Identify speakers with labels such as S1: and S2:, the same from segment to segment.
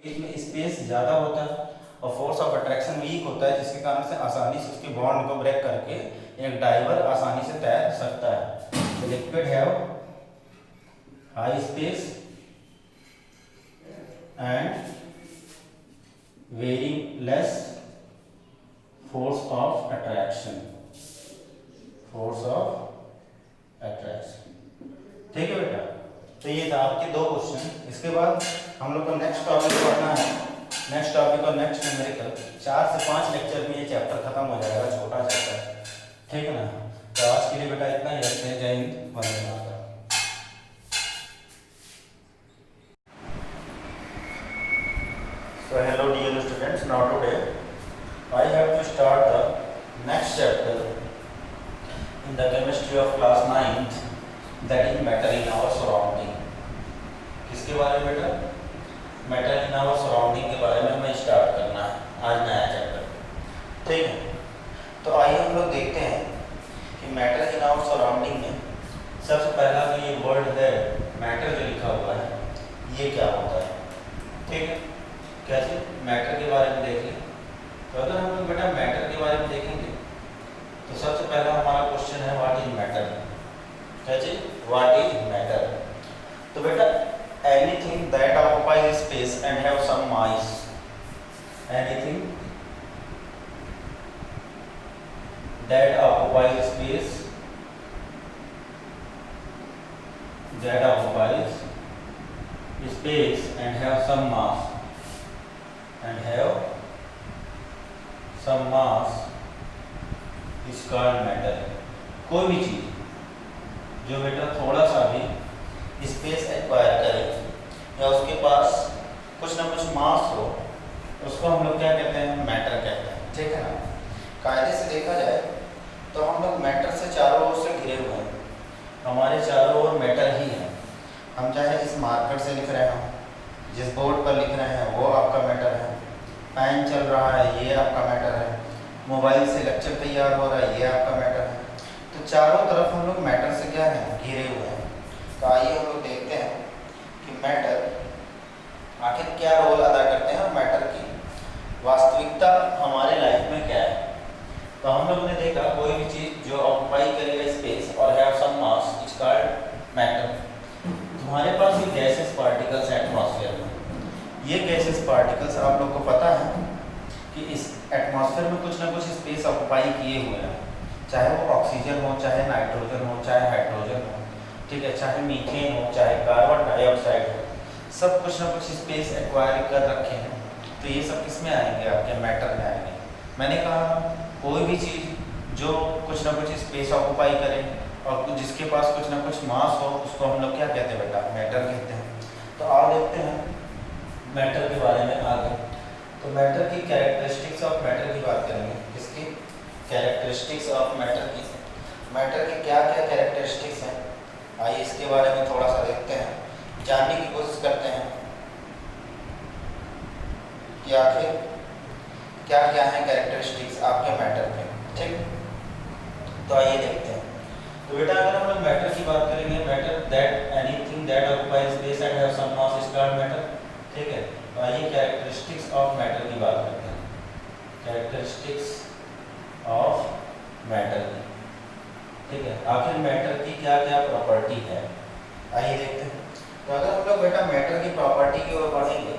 S1: इसमें स्पेस ज़्यादा होता है और फोर्स ऑफ अट्रैक्शन वीक होता है, जिसके कारण से आसानी से उसके बॉन्ड को ब्रेक करके एक डाइवर आसानी से तैर सकता है। Liquid have high space and very less force of attraction, force of attraction. ठीक है बेटा, तो ये था आपके दो क्वेश्चन। इसके बाद हम लोग को नेक्स्ट टॉपिक पढ़ना है, नेक्स्ट टॉपिक और नेक्स्ट न्यूमेरिकल। 4 से 5 लेक्चर में ये चैप्टर खत्म हो जाएगा, छोटा चैप्टर, ठीक है ना। तो आज के लिए बेटा इतना ही रखते हैं। जय Hind, Vande Mataram. So hello dear students, now today I have to start the next chapter in the chemistry of class 9th, that is matter in our surrounding। किसके बारे में बेटा? मैटर इन आवर सराउंडिंग के बारे में हमें स्टार्ट करना है आज नया चैप्टर, ठीक है। तो आइए हम लोग देखते हैं कि मैटर इन आवर सराउंडिंग में सबसे पहला जो ये वर्ड है मैटर जो लिखा हुआ है ये क्या होता है, ठीक है। कैसे मैटर के बारे में देख लें। तो अगर हम लोग बेटा मैटर के बारे में देखेंगे तो सबसे पहला हमारा क्वेश्चन है व्हाट इज मैटर। कैसे व्हाट इज मैटर? तो बेटा anything that occupies space and have some mass, anything that occupies space, that occupies space and have some mass, and have some mass is called matter। कोई भी चीज जो बेटा थोड़ा सा भी स्पेस एक्वायर करे या उसके पास कुछ ना कुछ मास हो, उसको हम लोग क्या कहते हैं? मैटर कहते हैं, ठीक है ना। कायदे से देखा जाए तो हम लोग मैटर से चारों ओर से घिरे हुए हैं, हमारे चारों ओर मैटर ही है। हम चाहे इस मार्कर से लिख रहे हो, जिस बोर्ड पर लिख रहे हैं वो आपका मैटर है, पेन चल रहा है ये आपका मैटर है, मोबाइल से लेक्चर तैयार हो रहा है ये आपका मैटर है। तो चारों तरफ हम लोग मैटर से क्या है? घिरे हुए हैं। तो आइए हम लोग देखते हैं कि मैटर आखिर क्या रोल अदा करते हैं और मैटर की वास्तविकता हमारे लाइफ में क्या है। तो हम लोगों ने देखा कोई भी चीज़ जो ऑक्युपाई करेगा स्पेस और have some mass is called matter. तुम्हारे पास ये गैसेस पार्टिकल्स एटमॉस्फेयर में, ये गैसेस पार्टिकल्स आप लोग को पता है कि इस एटमॉस्फेयर में कुछ ना कुछ स्पेस ऑक्युपाई किए हुए हैं, चाहे वो ऑक्सीजन हो, चाहे नाइट्रोजन हो, चाहे हाइड्रोजन हो, ठीक है, चाहे मीथेन हो, चाहे कार्बन डाइऑक्साइड हो, सब कुछ ना कुछ स्पेस एक्वायर कर रखे हैं। तो ये सब किस में आएंगे? आपके मैटर में आएंगे। मैंने कहा कोई भी चीज़ जो कुछ ना कुछ स्पेस ऑक्युपाई करे और जिसके पास कुछ ना कुछ मास हो उसको हम लोग क्या कहते हैं बेटा? मैटर कहते हैं। तो आओ देखते हैं मैटर के बारे में आगे। तो मैटर की कैरेक्टरिस्टिक्स ऑफ मैटर की बात करेंगे। किसकी? कैरेक्टरिस्टिक्स ऑफ मैटर की। मैटर की क्या क्या कैरेक्टरिस्टिक्स हैं, आइए इसके बारे में थोड़ा सा देखते हैं, जानने की कोशिश करते हैं कि आखिर क्या क्या है कैरेक्टरिस्टिक्स आपके मैटर में, ठीक। तो आइए देखते हैं। तो बेटा अगर हम लोग मैटर की बात करेंगे, matter that anything that occupies space and have some mass is called matter, ठीक है। तो आइए कैरेक्टरिस्टिक्स ऑफ मैटर की बात करते हैं। कैरेक्टरिस्टिक्स ऑफ मैटर, ठीक है, आखिर मैटर की क्या क्या प्रॉपर्टी है, आइए देखते हैं। तो अगर हम लोग बेटा मैटर की प्रॉपर्टी की ओर बढ़ेंगे,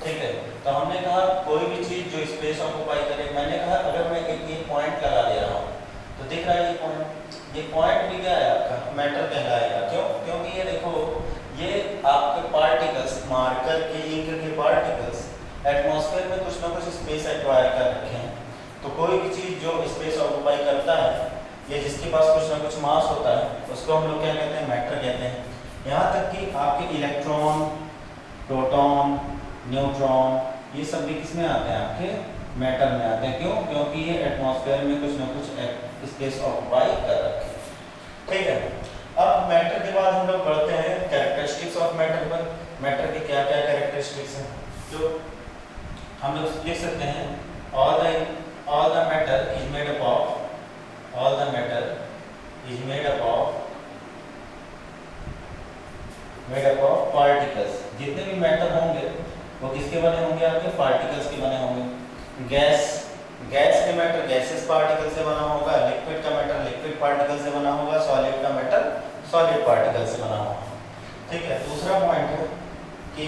S1: ठीक है, तो हमने कहा कोई भी चीज़ जो स्पेस ऑक्युपाई करे। मैंने कहा अगर मैं एक ये पॉइंट लगा दे रहा हूँ तो दिख रहा है ये पॉइंट भी क्या है आपका? मैटर कहलाएगा। क्यों? क्योंकि ये देखो ये आपके पार्टिकल्स, मार्कर के इंक के पार्टिकल्स एटमॉस्फेयर में कुछ ना कुछ स्पेस एक्वायर कर रखे हैं। तो कोई भी चीज़ जो स्पेस ऑक्युपाई करता है या जिसके पास कुछ ना कुछ मास होता है उसको हम लोग क्या कहते हैं? मैटर कहते हैं। यहाँ तक कि आपके इलेक्ट्रॉन, प्रोटॉन, न्यूट्रॉन ये सब भी किस में आते हैं? आपके मैटर में आते हैं। क्यों? क्योंकि ये एटमॉस्फेयर में कुछ ना कुछ स्पेस ऑक्युपाई कर रखे हैं, ठीक है। अब मैटर के बाद हम लोग बढ़ते हैं कैरेक्टरिस्टिक्स ऑफ मैटर पर। मैटर की क्या क्या कैरेक्टरिस्टिक्स हैं जो हम लोग लिख सकते हैं? All the matter is made up of, all the matter is made up of particles। जितने भी मैटर होंगे वो किसके बने होंगे? आपके पार्टिकल्स के बने होंगे। गैस के मैटर गैसेस पार्टिकल से बना होगा, लिक्विड का मैटर लिक्विड पार्टिकल से बना होगा, सॉलिड का मैटर सॉलिड पार्टिकल से बना होगा। ठीक है। दूसरा पॉइंट है कि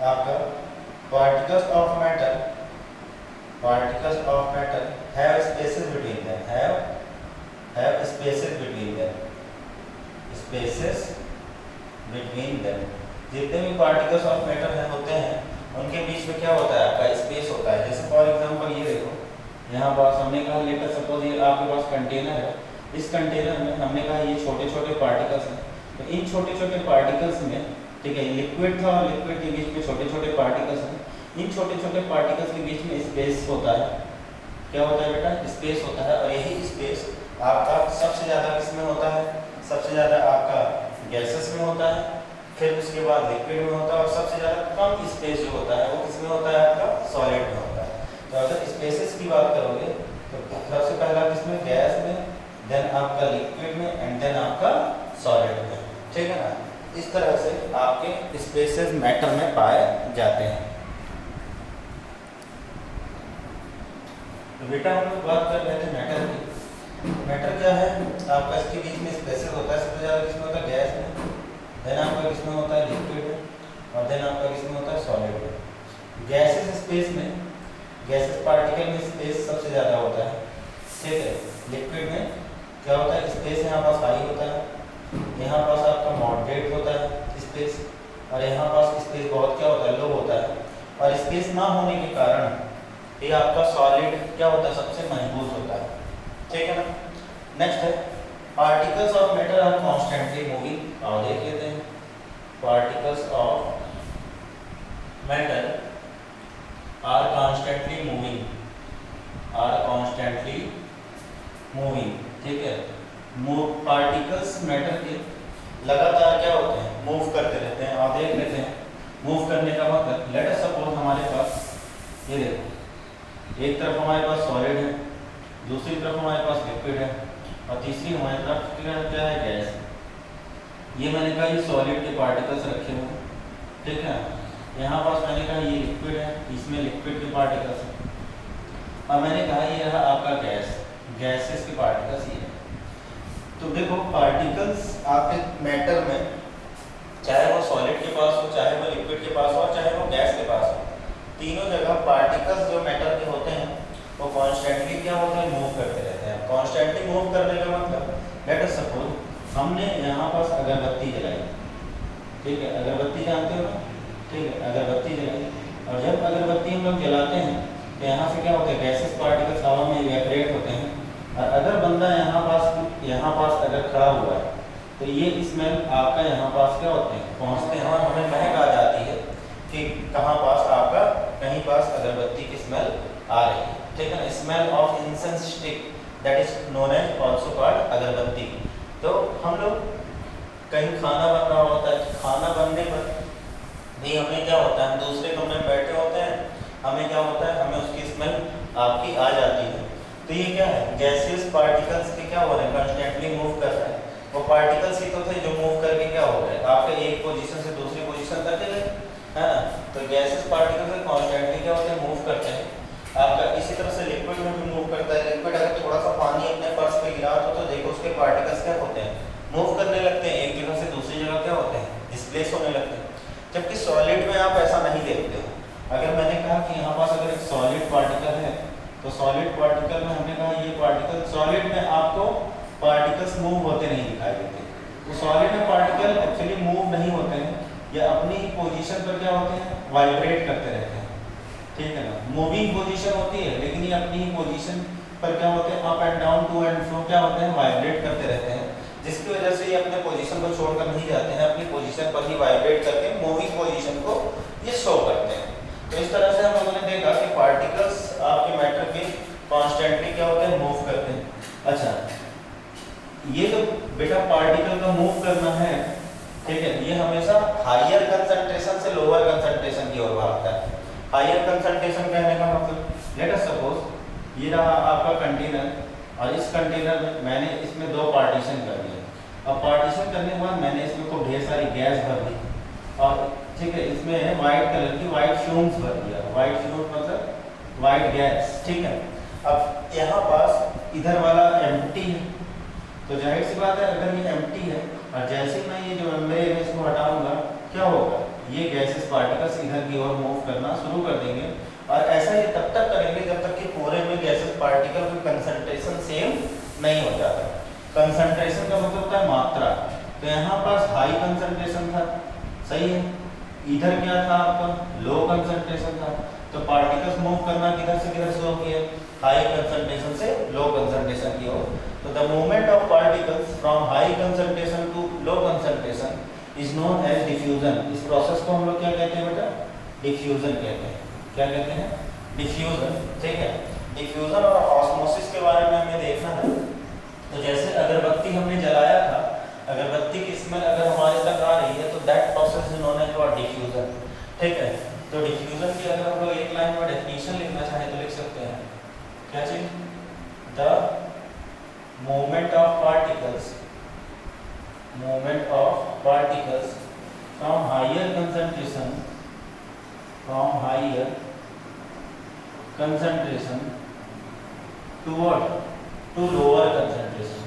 S1: आपका particles of matter have spaces between them, have spaces between them. जितने भी पार्टिकल्स ऑफ मैटर है होते हैं उनके बीच में क्या होता है? आपका स्पेस होता है। जैसे फॉर एग्जांपल ये देखो, यहाँ पास हमने कहा लेटर सपोज ये आपके पास कंटेनर है, इस कंटेनर में हमने कहा ये छोटे छोटे पार्टिकल्स हैं, तो इन छोटे छोटे पार्टिकल्स में, ठीक है, लिक्विड था और लिक्विड के बीच में छोटे छोटे पार्टिकल्स हैं, इन छोटे छोटे पार्टिकल्स के बीच में स्पेस होता है। क्या होता है बेटा? स्पेस होता है। और यही स्पेस आपका सबसे ज़्यादा किस में होता है? सबसे ज़्यादा आपका गैसेस में होता है, फिर उसके बाद लिक्विड में होता है, और सबसे ज़्यादा कम स्पेस जो होता है वो किस में होता है? आपका सॉलिड में होता है। तो अगर स्पेसेस की बात करोगे तो सबसे पहला किसमें? गैस में, देन आपका लिक्विड में, एंड देन आपका सॉलिड में। ठीक है ना? इस तरह से आपके स्पेसेस मैटर में पाए जाते हैं। तो बेटा हम लोग बात कर रहे थे मैटर की। मैटर क्या है? आपका इसके बीच में स्पेसेस होता है। सबसे ज़्यादा किसमें होता है? गैस में, देन आपका किसमें होता है? लिक्विड में, और देन आपका किसमें होता है? सॉलिड में। गैसेस स्पेस में, गैसेस पार्टिकल में स्पेस सबसे ज़्यादा होता है। ठीक है। लिक्विड में क्या होता है? स्पेस यहाँ पास हाई होता है, यहाँ पास आपका मॉडरेट होता है स्पेस, और यहाँ पास स्पेस बहुत क्या होता है? लो होता है। और स्पेस ना होने के कारण ये आपका सॉलिड क्या होता है? सबसे मजबूत होता है। ठीक है ना? नेक्स्ट है particles of matter are constantly moving. और देख लेते हैं particles of matter are constantly moving. ठीक है। पार्टिकल्स मैटर के लगातार क्या होते हैं? मूव करते रहते हैं। और देख लेते हैं मूव करने का मतलब, लेट अस सपोज हमारे पास ये देखो, एक तरफ हमारे पास सॉलिड है, दूसरी तरफ हमारे पास लिक्विड है, और तीसरी हमारे तरफ क्या है? गैस। ये मैंने कहा ये सॉलिड के पार्टिकल्स रखे हुए हैं। ठीक है। यहाँ पास मैंने कहा ये लिक्विड है, इसमें लिक्विड के पार्टिकल्स हैं, और मैंने कहा ये रहा आपका गैसेस के पार्टिकल्स ये है। तो देखो पार्टिकल्स आपके मैटर में, चाहे वो सॉलिड के पास हो, चाहे वो लिक्विड के पास हो, और चाहे वो गैस के पास हो, तीनों जगह पार्टिकल्स जो मैटर के होते हैं वो कॉन्स्टेंटली क्या होते हैं? मूव करते रहते हैं। कॉन्स्टेंटली मूव करने का मतलब, लेट अस सपोज हमने यहाँ पास अगरबत्ती जलाई। ठीक है। अगरबत्ती जानते हो ना? ठीक है। अगरबत्ती जलाई, और जब अगरबत्ती हम लोग जलाते हैं तो यहाँ से क्या होता है? गैसेस पार्टिकल्स हवा में इवेपोरेट होते हैं, और अगर बंदा यहाँ पास अगर खड़ा हुआ है तो ये स्मेल आपका यहाँ पास क्या होते हैं? पहुँचते हैं, और हमें महक आ जाती है कि कहाँ पास आपका कहीं पास अगरबत्ती की स्मेल आ रही है। ठीक है ना? Smell of incense stick, that is known as also called agarbatti. तो हम लोग कहीं खाना बन रहा होता है, खाना बनने पर भी हमें क्या होता है? हम दूसरे कमरे में बैठे होते हैं, हमें क्या होता है? हमें उसकी स्मेल आपकी आ जाती है। तो ये क्या है? गैसियस पार्टिकल्स के क्या हो रहे हैं? कॉन्स्टेंटली मूव कर रहे हैं। वो पार्टिकल्स ही तो थे जो मूव करके क्या हो रहे हैं? आपके एक पोजीशन से दूसरी पोजीशन तक गए, है ना? तो गैसियस पार्टिकल्स कॉन्स्टेंटली क्या होते हैं? मूव करते हैं। आपका इसी तरह से लिक्विड में भी मूव करता है। लिक्विड अगर थोड़ा सा पानी अपने फर्श पे गिरा तो देखो उसके पार्टिकल्स क्या होते हैं? मूव करने लगते हैं, एक जगह से दूसरी जगह क्या होते हैं? डिस्प्लेस होने लगते हैं। जबकि सॉलिड में आप ऐसा नहीं देखते हो। अगर मैंने कहा कि यहाँ पास अगर एक सॉलिड पार्टिकल है, तो सॉलिड पार्टिकल में हमने कहा ये पार्टिकल, सॉलिड में आपको पार्टिकल्स मूव होते नहीं दिखाई देते। तो सॉलिड में पार्टिकल एक्चुअली मूव नहीं होते हैं, या अपनी पोजीशन पर क्या होते हैं? वाइब्रेट करते रहते हैं। ठीक है ना? मूविंग पोजीशन होती है, लेकिन ये अपनी पोजीशन पर क्या होते हैं? Up and down, to and fro क्या होते हैं? वाइब्रेट करते रहते हैं, जिसकी वजह से ये अपने पोजीशन को छोड़कर नहीं जाते हैं, अपनी पोजीशन पर ही वाइब्रेट करके मूविंग पोजीशन को ये शो करते हैं। तो इस तरह से हम लोगों ने देखा कि पार्टिकल्स आपके मैटर के कॉन्स्टेंटली क्या होते हैं? मूव करते हैं। अच्छा, ये तो बेटा पार्टिकल का मूव करना है, ठीक है, ये हमेशा हायर कंसंट्रेशन से लोअर कंसंट्रेशन की ओर भागता है। हायर कंसंट्रेशन कहने का मतलब, लेट अस सपोज ये रहा आपका कंटेनर, और इस कंटेनर में मैंने इसमें दो पार्टीशन कर दिए। अब पार्टीशन करने के बाद मैंने इसमें खूब ढेर सारी गैस भर दी। और ठीक है, इसमें है वाइट कलर की वाइट फ्यूम्स भर दिया, वाइट फ्यूम्स मतलब वाइट गैस, ठीक है। अब यहाँ पास इधर वाला एम्प्टी है, तो जाहिर सी बात है अगर ये एम्प्टी है और जैसे मैं ये जो मेम्ब्रेन है इसको हटाऊंगा, क्या होगा, ये गैसेस पार्टिकल्स इधर की ओर मूव करना शुरू कर देंगे। और ऐसा ये तब तक करेंगे जब तक कि पूरे में गैसेस पार्टिकल का कंसंट्रेशन सेम नहीं हो जाता। कंसंट्रेशन का मतलब होता है मात्रा, तो यहाँ पास हाई कंसंट्रेशन था, सही है, इधर क्या था आपका लो कंसंट्रेशन था, तो पार्टिकल्स मूव करना किधर से किधर शुरू किए, हाई कंसंट्रेशन से लो कंसंट्रेशन की ओर। तो the movement of particles from high concentration to low concentration is known as diffusion. इस प्रोसेस को हम लोग क्या कहते हैं बेटा, डिफ्यूजन कहते हैं। क्या कहते हैं, डिफ्यूजन, ठीक है। डिफ्यूजन और ऑस्मोसिस के बारे में हमें देखना है। तो जैसे अगरबत्ती हमने जलाया था, अगरबत्ती की स्मेल अगर हमारे तक आ रही है तो that process is known as what, diffusion, ठीक है। तो डिफ्यूजन की अगर हम लोग एक लाइन में डेफिनेशन लिखना चाहें तो लिख सकते हैं, क्या चीज, the movement of particles from higher concentration to what, to lower concentration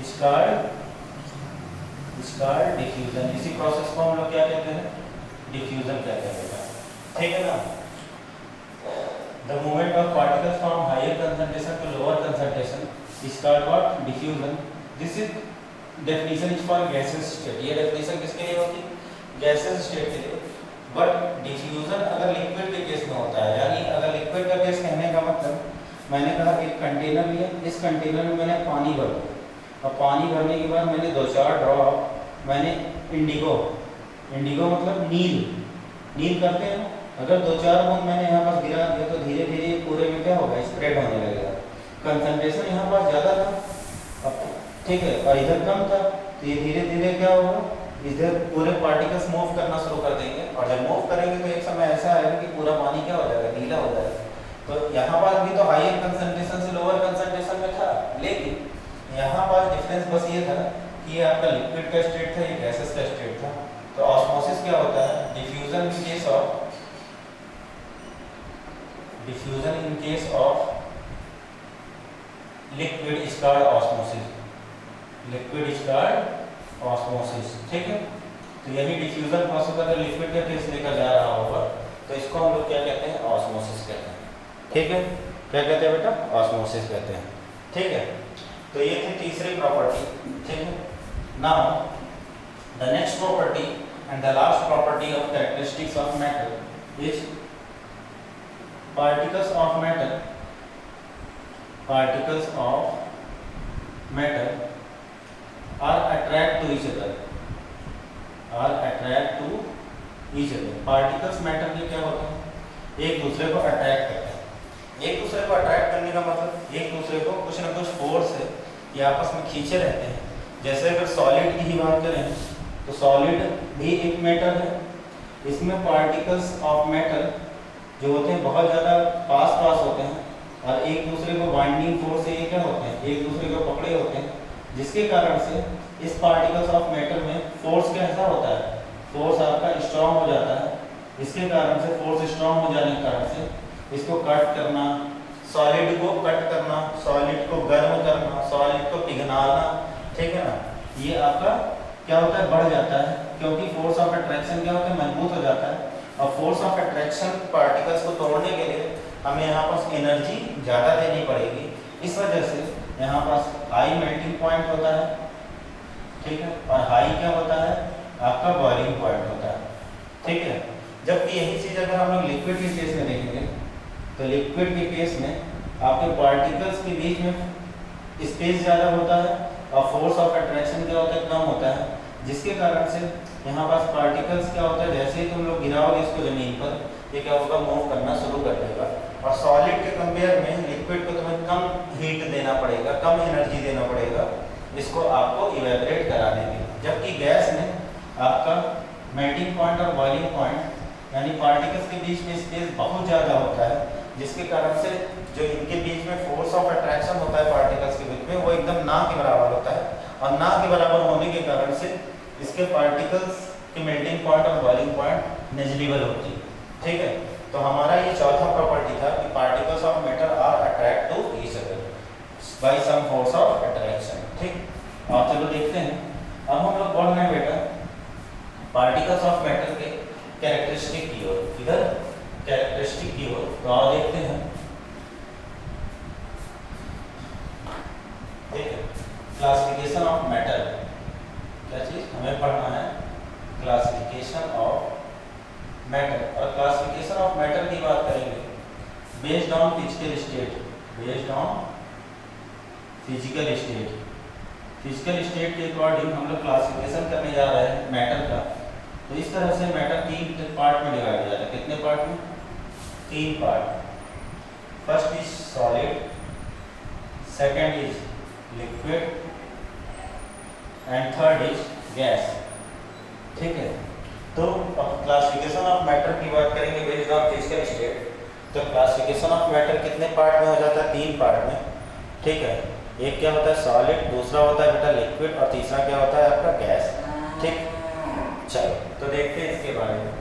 S1: is called diffusion। इसी प्रोसेस को हम लोग क्या कहते हैं, डिफ्यूजन कहते हैं, ठीक है ना। The movement of particles from higher concentration to lower concentration is called what, diffusion। This is definition is for gaseous state। ये definition किसके लिए होती है, gaseous state के लिए। बट डिफ्यूजन अगर लिक्विड के केस में होता है, यानी अगर लिक्विड का केस कहने का मतलब, मैंने कहा एक कंटेनर लिया, इस कंटेनर में मैंने पानी भर दिया, और पानी भरने के बाद मैंने 2-4 ड्रॉप मैंने इंडिगो मतलब नील करते हैं, अगर 2-4 बूंद मैंने यहाँ पास गिरा दिया तो धीरे धीरे पूरे में क्या होगा, स्प्रेड होने लगेगा। कंसंट्रेशन यहाँ पास ज़्यादा था, अब ठीक है, और इधर कम था, तो ये धीरे धीरे क्या होगा, इधर पूरे पार्टिकल्स मूव करना शुरू कर देंगे, और जब मूव करेंगे तो एक समय ऐसा आएगा कि पूरा पानी क्या हो जाएगा, नीला हो जाएगा। तो यहाँ पास भी तो हायर कंसंट्रेशन से लोअर कंसंट्रेशन में था, लेकिन यहाँ पास डिफरेंस बस ये था कि ये आपका लिक्विड का स्टेट था, ये गैसेस का स्टेट था। तो ऑस्मोसिस क्या होता है, diffusion in case of liquid is called osmosis, ठीक है। तो यही डिफ्यूजन प्रोसेस अगर लिक्विड का केस लेकर जा रहा होगा तो इसको हम लोग क्या कहते हैं, ऑस्मोसिस कहते हैं, ठीक है। क्या कहते हैं बेटा, ऑस्मोसिस कहते हैं, ठीक है। तो ये थी तीसरी प्रॉपर्टी, ठीक है। Now the next property and the last property of characteristics of matter is particles of matter are attract to each other। Particles matter में क्या होता है, एक दूसरे को अट्रैक्ट करते हैं। एक दूसरे को अट्रैक्ट करने का मतलब एक दूसरे को कुछ ना कुछ फोर्स है ये आपस में खींचे रहते हैं। जैसे अगर सॉलिड की ही बात करें तो सॉलिड भी एक मैटर है, इसमें पार्टिकल्स ऑफ मैटर जो होते हैं बहुत ज़्यादा पास होते हैं और एक दूसरे को बाइंडिंग फोर्स से ये क्या होते हैं, एक दूसरे को पकड़े होते हैं, जिसके कारण से इस पार्टिकल्स ऑफ मैटर में फोर्स कैसा होता है, फोर्स आपका स्ट्रॉन्ग हो जाता है। इसके कारण से फोर्स स्ट्रॉन्ग हो जाने के कारण से इसको कट करना, सॉलिड को कट करना, सॉलिड को गर्म करना, सॉलिड को पिघलाना, ठीक है ना, ये आपका क्या होता है, बढ़ जाता है, क्योंकि फोर्स ऑफ अट्रैक्शन क्या होता है, मजबूत हो जाता है। और फोर्स ऑफ अट्रैक्शन पार्टिकल्स को तोड़ने के लिए हमें यहाँ पास एनर्जी ज़्यादा देनी पड़ेगी। इस वजह से यहाँ पास हाई मेल्टिंग पॉइंट होता है, ठीक है, और हाई क्या होता है, आपका बॉइलिंग पॉइंट होता है, ठीक है। जबकि यही चीज़ अगर हम लोग लिक्विड के केस में देखेंगे तो लिक्विड के केस में आपके पार्टिकल्स के बीच में स्पेस ज़्यादा होता है और फोर्स ऑफ अट्रैक्शन क्या होता है, कम होता है, जिसके कारण से यहाँ पास पार्टिकल्स क्या होता है, जैसे ही तुम लोग गिराओगे इसको ज़मीन पर, ये क्या होगा, मूव करना शुरू कर देगा। और सॉलिड के कंपेयर में लिक्विड को तुम्हें कम हीट देना पड़ेगा, कम एनर्जी देना पड़ेगा इसको आपको इवेपोरेट कराने के लिए। जबकि गैस में आपका मेल्टिंग पॉइंट और बॉइलिंग पॉइंट यानी पार्टिकल्स के बीच में स्पेस बहुत ज़्यादा होता है, जिसके कारण से जो इनके बीच में फोर्स ऑफ अट्रैक्शन होता है पार्टिकल्स के बीच में वो एकदम ना के बराबर होता है, और ना के बराबर होने के कारण से इसके पार्टिकल्स की मेल्टिंग पॉइंट और बॉइलिंग पॉइंट नेग्लिजिबल होती है। ठीक है, तो हमारा ये चौथा प्रॉपर्टी था कि particles of matter are attract to each other by some force of attraction. ठीक, और चलो देखते हैं, अब हम लोग बढ़ रहे हैं बेटा पार्टिकल्स ऑफ मैटर के कैरेक्टरिस्टिक की ओर, इधर कैरेक्टरिस्टिक की ओर। तो आओ देखते हैं। ठीक है, क्लासिफिकेशन ऑफ मैटर, क्या चीज हमें पढ़ना है, क्लासिफिकेशन ऑफ मैटर। और क्लासिफिकेशन ऑफ मैटर की बात करेंगे based on physical state, based on physical state. Physical state के अकॉर्डिंग हम लोग क्लासिफिकेशन करने जा रहे हैं मैटर का। तो इस तरह से मैटर 3 पार्ट में डिवाइड जाता है। कितने पार्ट में? 3 part. First is solid, second is liquid and third is gas. ठीक है, तो अब क्लासिफिकेशन ऑफ मैटर की बात करेंगे बेस्ड ऑन फिजिकल स्टेट। तो क्लासिफिकेशन ऑफ मैटर कितने पार्ट में हो जाता है? 3 पार्ट में। ठीक है, एक क्या होता है सॉलिड, दूसरा होता है बेटा लिक्विड, और तीसरा क्या होता है आपका गैस। ठीक, चलो तो देखते हैं इसके बारे में।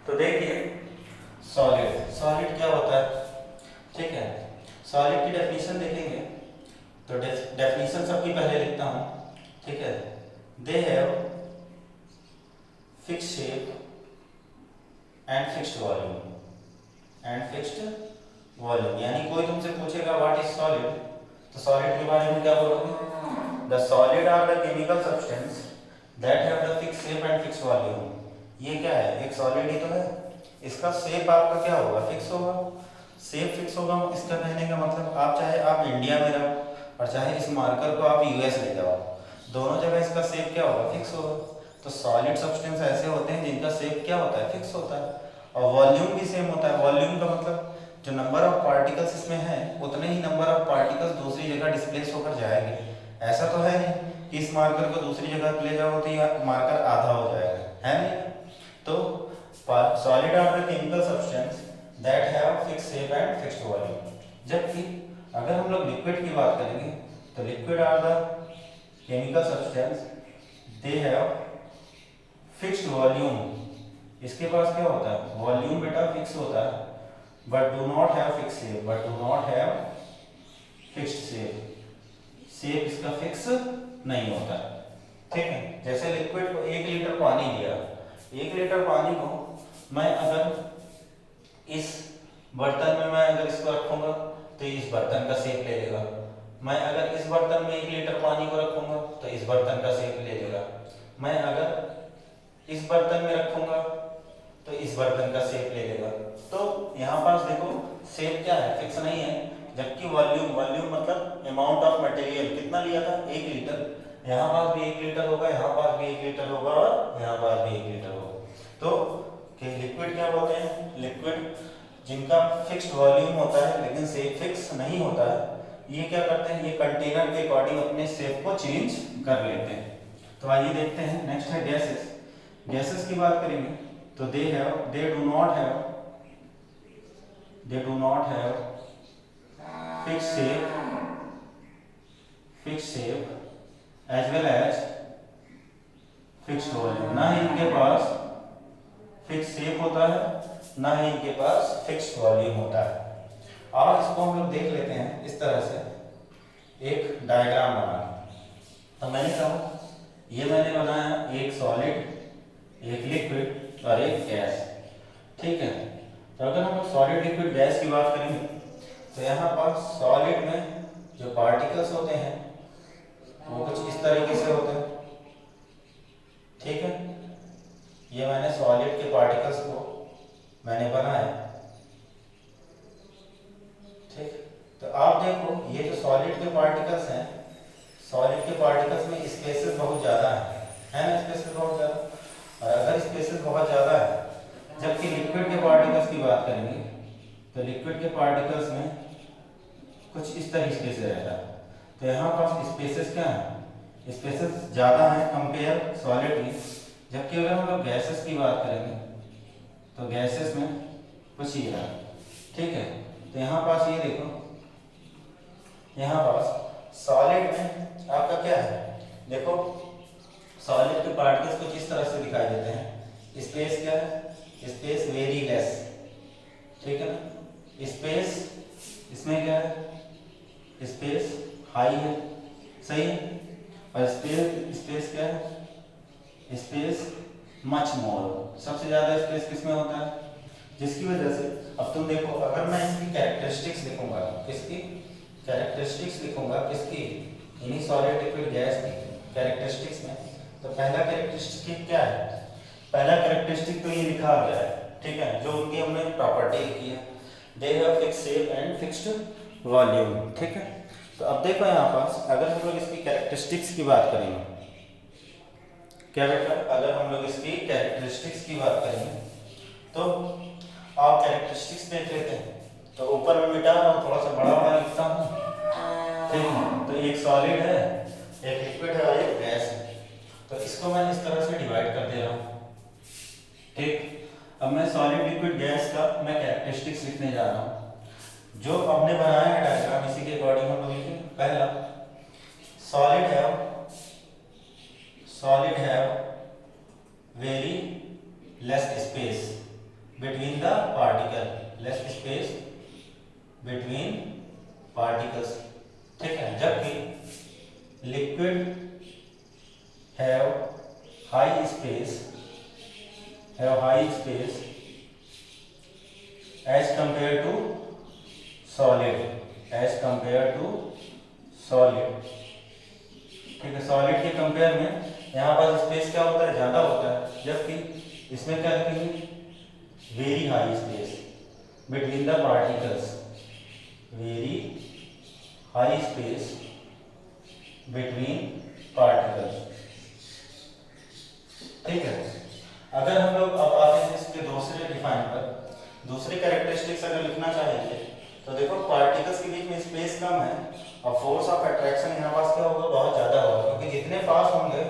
S1: तो देखिए सॉलिड, सॉलिड क्या होता है? ठीक है, सॉलिड की डेफिनेशन देखेंगे तो डेफिनेशन सबकी पहले लिखता हूं। ठीक है, they have fixed shape and fixed volume, and fixed volume. यानी कोई तुमसे पूछेगा व्हाट इज सॉलिड, तो सॉलिड के बारे में क्या बोलोगे? The solid are the chemical substance that have the fixed shape and fixed volume. ये क्या है? एक सॉलिड ही तो है, इसका शेप आपका क्या होगा? फिक्स होगा। शेप फिक्स होगा, इसका कहने का मतलब आप चाहे आप इंडिया में रहो और चाहे इस मार्कर को आप यूएस ले जाओ, दोनों जगह इसका शेप क्या होगा? फिक्स होगा। तो सॉलिड सब्सटेंस ऐसे होते हैं जिनका शेप क्या होता है? फिक्स होता है। और वॉल्यूम भी सेम होता है। वॉल्यूम का मतलब जो नंबर ऑफ पार्टिकल्स इसमें है उतने ही नंबर ऑफ पार्टिकल्स दूसरी जगह डिस्प्लेस होकर जाएंगे। ऐसा तो है नहीं कि इस मार्कर को दूसरी जगह ले जाओ तो ये मार्कर आधा हो जाएगा, है नहीं? तो solid are the chemical substance that have fixed shape and fixed volume. जबकि अगर हम लोग लिक्विड की बात करेंगे तो liquid are the chemical substance they have fixed volume. इसके पास क्या होता है? वॉल्यूम बेटा फिक्स होता है, but do not have fixed shape, but do not have fixed shape. Shape इसका फिक्स नहीं होता। ठीक है, जैसे लिक्विड को 1 लीटर पानी लिया, 1 लीटर पानी को मैं अगर इस बर्तन में मैं अगर इसको रखूंगा तो इस बर्तन का शेप ले लेगा। मैं अगर इस बर्तन में 1 लीटर पानी को रखूंगा तो इस बर्तन का शेप ले लेगा। मैं अगर इस बर्तन में रखूंगा तो इस बर्तन का शेप ले लेगा। तो यहाँ पास देखो शेप क्या है? फिक्स नहीं है। जबकि वॉल्यूम, वॉल्यूम मतलब अमाउंट ऑफ मटेरियल कितना लिया था? 1 लीटर। यहाँ पास भी 1 लीटर होगा, यहाँ पास भी 1 लीटर होगा और यहाँ पास भी 1 लीटर होगा। तो लिक्विड क्या बोलते हैं? लिक्विड जिनका फिक्स्ड वॉल्यूम होता है लेकिन शेप फिक्स नहीं होता है, ये क्या करते हैं? ये कंटेनर के अकॉर्डिंग अपने शेप को चेंज कर लेते हैं। तो आइए देखते हैं। नेक्स्ट है गैसेस। गैसेस की बात करेंगे तो they do not have fixed shape as well as fixed volume. ना ही इनके पास फिक्स्ड शेप होता है, ना ही इनके पास फिक्स्ड वॉल्यूम होता है। और इसको हम लोग देख लेते हैं इस तरह से एक डायग्राम बना। तो मैंने कहा ये मैंने बनाया एक सॉलिड, एक लिक्विड और एक गैस। ठीक है, तो अगर हम सॉलिड लिक्विड गैस की बात करेंगे तो यहाँ पर सॉलिड में जो पार्टिकल्स होते हैं वो कुछ इस तरीके से होते हैं। ठीक है, ये मैंने सॉलिड के पार्टिकल्स को मैंने बनाया। ठीक, तो आप देखो ये जो सॉलिड के पार्टिकल्स हैं, सॉलिड के पार्टिकल्स में स्पेसेस बहुत ज़्यादा है ना? स्पेसेस बहुत ज़्यादा। और अगर स्पेसेस बहुत ज़्यादा है, जबकि लिक्विड के पार्टिकल्स की बात करेंगे तो लिक्विड के पार्टिकल्स में कुछ इस तरीके से रहता है। तो यहाँ पास स्पेसेस क्या है? स्पेसेस ज़्यादा हैं कंपेयर सॉलिड की। जबकि अगर हम लोग गैसेस की बात करेंगे तो गैसेस में कुछ ये रहा, ठीक है। तो यहाँ पास ये देखो, यहाँ पास सॉलिड में आपका क्या है, देखो सॉलिड के पार्टिकल्स कुछ इस तरह से दिखाई देते हैं। स्पेस क्या है, स्पेस वेरी लेस, ठीक है ना। स्पेस इसमें क्या है, स्पेस हाई है, सही है। और स्पेस क्या है, स्पेस मच मोर, सबसे ज्यादा स्पेस किसमें होता है, जिसकी वजह से अब तुम देखो, अगर मैं इसकी कैरेक्टरिस्टिक्स लिखूंगा, किसकी कैरेक्टरिस्टिक्स लिखूंगा, किसकी, इन्हीं सॉलिड लिक्विड गैस की कैरेक्टरिस्टिक्स में, तो पहला कैरेक्टरिस्टिक क्या है, पहला कैरेक्टरिस्टिक तो ये लिखा गया है, ठीक है, जो उनकी हमने प्रॉपर्टी लिखी है, they have fixed shape and fixed volume, ठीक है। तो अब देखो यहाँ पास अगर हम लोग इसकी कैरेक्टरिस्टिक्स की बात करेंगे, क्या बेटा, अगर हम लोग इसकी कैरेक्टरिस्टिक्स की बात करेंगे तो आप कैरेक्टरिस्टिक्स देख लेते हैं। तो ऊपर में मिटा रहा हूँ, थोड़ा सा बड़ा बड़ा लिखता हूँ, ठीक है। तो एक सॉलिड है, एक लिक्विड है और एक गैस है, तो इसको मैं इस तरह से डिवाइड कर दे रहा हूँ, ठीक। अब मैं सॉलिड लिक्विड गैस का मैं कैरेक्टरिस्टिक्स लिखने जा रहा हूँ, जो हमने बनाया है डायग्राम, इसी के अकॉर्डिंग हम लोग लिखेंगे। पहला, solid have very less space between the particle, less space between particles, ठीक है। जबकि liquid have high space as compared to solid, ठीक है। सॉलिड के कंपेयर में यहाँ पर स्पेस क्या होता है, ज्यादा होता है, जबकि इसमें क्या लिखेंगे, very high space between the particles, very high space between particles, ठीक है। अगर हम लोग अब आते हैं इसके दूसरे डिफाइन पर, दूसरी कैरेक्टरिस्टिक्स अगर लिखना चाहेंगे तो देखो पार्टिकल्स के बीच में स्पेस कम है और फोर्स ऑफ अट्रैक्शन यहाँ पास क्या होगा, बहुत ज्यादा होगा, क्योंकि जितने पास होंगे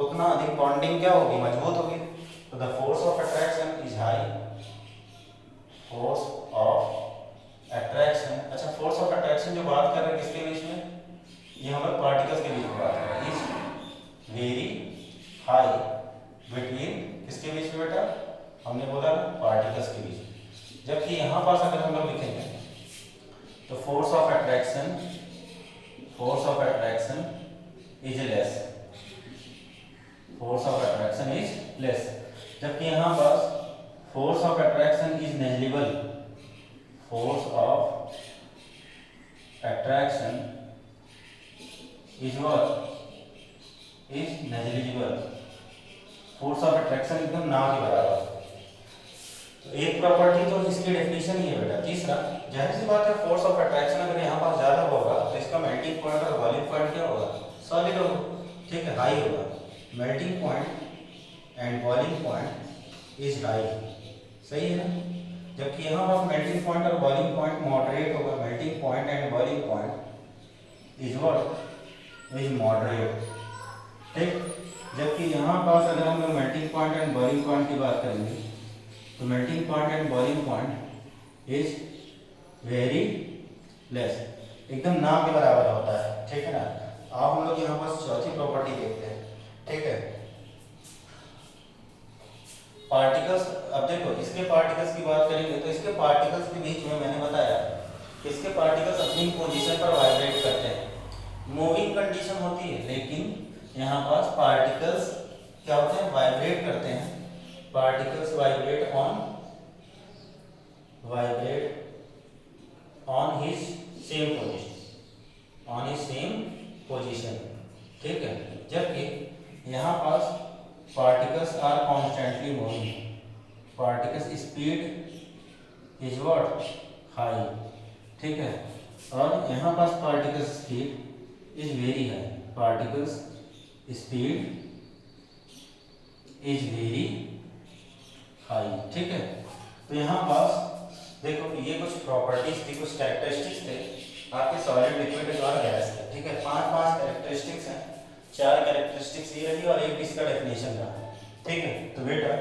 S1: उतना अधिक बॉन्डिंग क्या होगी, मजबूत होगी। तो the force of attraction is high, force of attraction, अच्छा फोर्स ऑफ अट्रैक्शन जो बात कर रहे हैं किसके बीच में, ये हमारे पार्टिकल्स के बीच में बात कर रहे हैं, इज वेरी हाई बिटवीन किसके बीच में बेटा, हमने बोला पार्टिकल्स के बीच में। जबकि यहाँ पास अगर हम लोग लिखेंगे तो force of attraction is less, जबकि यहाँ पास force of attraction is negligible, force of attraction is what, is negligible, force of attraction एकदम ना के बराबर। तो एक प्रॉपर्टी तो इसकी डेफिनेशन ही है बेटा। तीसरा, जाहिर सी बात है फोर्स ऑफ अट्रैक्शन अगर यहाँ पास ज्यादा होगा तो इसका मेल्टिंग पॉइंट और बॉइलिंग पॉइंट क्या होगा, सॉलिड होगा, ठीक है, हाई होगा। Melting point and boiling point is high, सही है ना। जबकि यहाँ पास मेल्टिंग पॉइंट और बॉइलिंग पॉइंट मॉडरेट होगा, melting point and boiling point is what, is moderate, ठीक। जबकि यहाँ पास अगर हम लोग melting point and boiling point की बात करेंगे तो melting point and boiling point is very less, एकदम ना के बराबर होता है, ठीक है ना। अब हम लोग यहाँ पास चौथी प्रॉपर्टी देखते हैं, ठीक है। पार्टिकल्स, अब देखो इसके पार्टिकल्स की बात करेंगे तो इसके पार्टिकल्स के बीच में मैंने बताया कि इसके पार्टिकल्स अपनी पोजीशन पर वाइब्रेट करते हैं, मूविंग कंडीशन होती है, लेकिन यहाँ पास पार्टिकल्स क्या होते हैं, वाइब्रेट करते हैं। Particles vibrate on his same position, ठीक है। जबकि यहाँ पास particles are constantly moving, particles speed is what, high, ठीक है। और यहाँ पास particles speed is very high, particles speed is very high, ठीक है। तो यहाँ पास देखो ये कुछ प्रॉपर्टीज थी, कुछ कैरेक्टरिस्टिक्स थे आपके सॉलिड, लिक्विड और गैस के, ठीक है। 5 कैरेक्टरिस्टिक्स हैं, 4 कैरेक्टरिस्टिक्स ये रही और एक इसका डेफिनेशन रहा। ठीक है, तो बेटा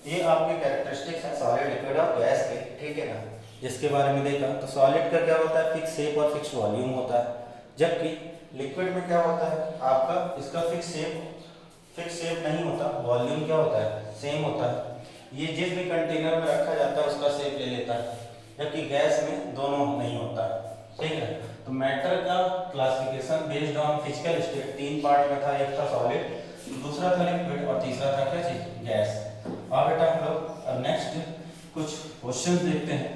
S1: ये आपके कैरेक्टरिस्टिक्स हैं सॉलिड, लिक्विड और गैस के। ठीक है ना, जिसके बारे में देखा तो सॉलिड का क्या होता है, फिक्स शेप और फिक्स वॉल्यूम होता है, जबकि लिक्विड में क्या होता है आपका, इसका फिक्स शेप नहीं होता, वॉल्यूम क्या होता है, सेम होता है। ये जिस भी कंटेनर में रखा जाता है उसका शेप ले लेता है, जबकि गैस में दोनों नहीं होता है। ठीक है, तो मैटर का classification based on physical state 3 part में था, एक था सॉलिड, दूसरा था लिक्विड और तीसरा था क्या चीज, गैस। अब बेटा हम लोग अब नेक्स्ट कुछ क्वेश्चन देखते हैं।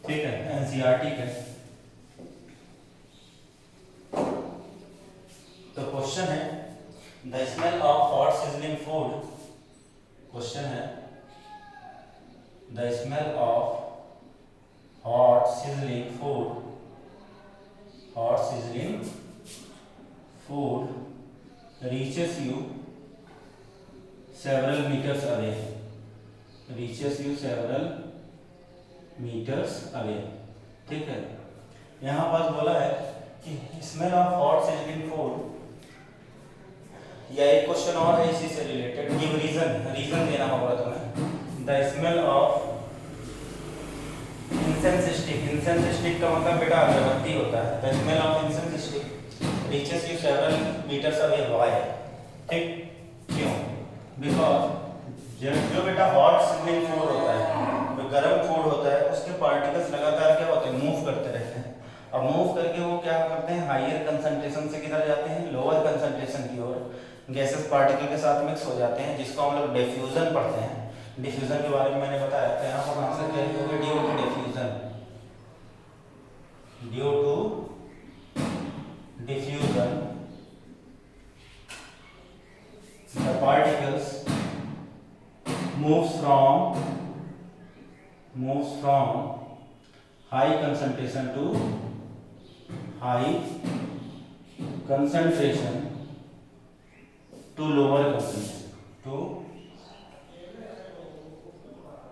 S1: ठीक है, एनसीईआरटी के। तो क्वेश्चन है the smell of hot sizzling food, question है the smell of hot sizzling food, hot sizzling food reaches you several meters away, reaches you several meters away। ठीक है, यहाँ पर बोला है कि smell of hot sizzling food, या एक क्वेश्चन और है इसी से रिलेटेड, गिव रीजन देना होगा तुम्हें। The smell of incense stick का मतलब बेटा अगरबत्ती होता है। The smell of incense stick reaches you several metres away, why? ठीक, क्यों? बिकॉज जो बेटा हॉट सिजलिंग फूड होता है, जो गर्म फूड होता है, उसके पार्टिकल्स लगातार क्या होते हैं, मूव करते रहते हैं। अब मूव करके वो क्या करते हैं, हायर कंसंट्रेशन से किधर जाते हैं, लोअर कंसंट्रेशन की ओर गैसेस पार्टिकल के साथ मिक्स हो जाते हैं, जिसको हम लोग डिफ्यूजन पढ़ते हैं। डिफ्यूजन के बारे में मैंने बताया था, यहाँ पर आंसर क्या होगा, due to diffusion, due to diffusion the particles moves from high concentration to high concentration to lower concentration, to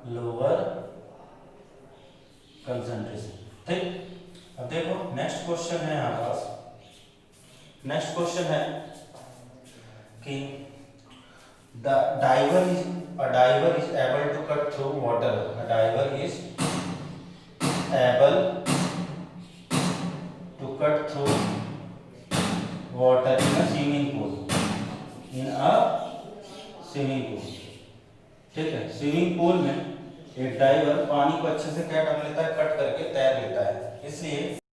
S1: lower concentration. ठीक, अब देखो नेक्स्ट क्वेश्चन है यहाँ पास। नेक्स्ट क्वेश्चन है कि a diver is able to cut through water, a diver is able to cut through water in a swimming pool, in a swimming pool। ठीक है, swimming pool में एक डाइवर पानी को अच्छे से क्या कर लेता है, कट करके तैर लेता है, इसलिए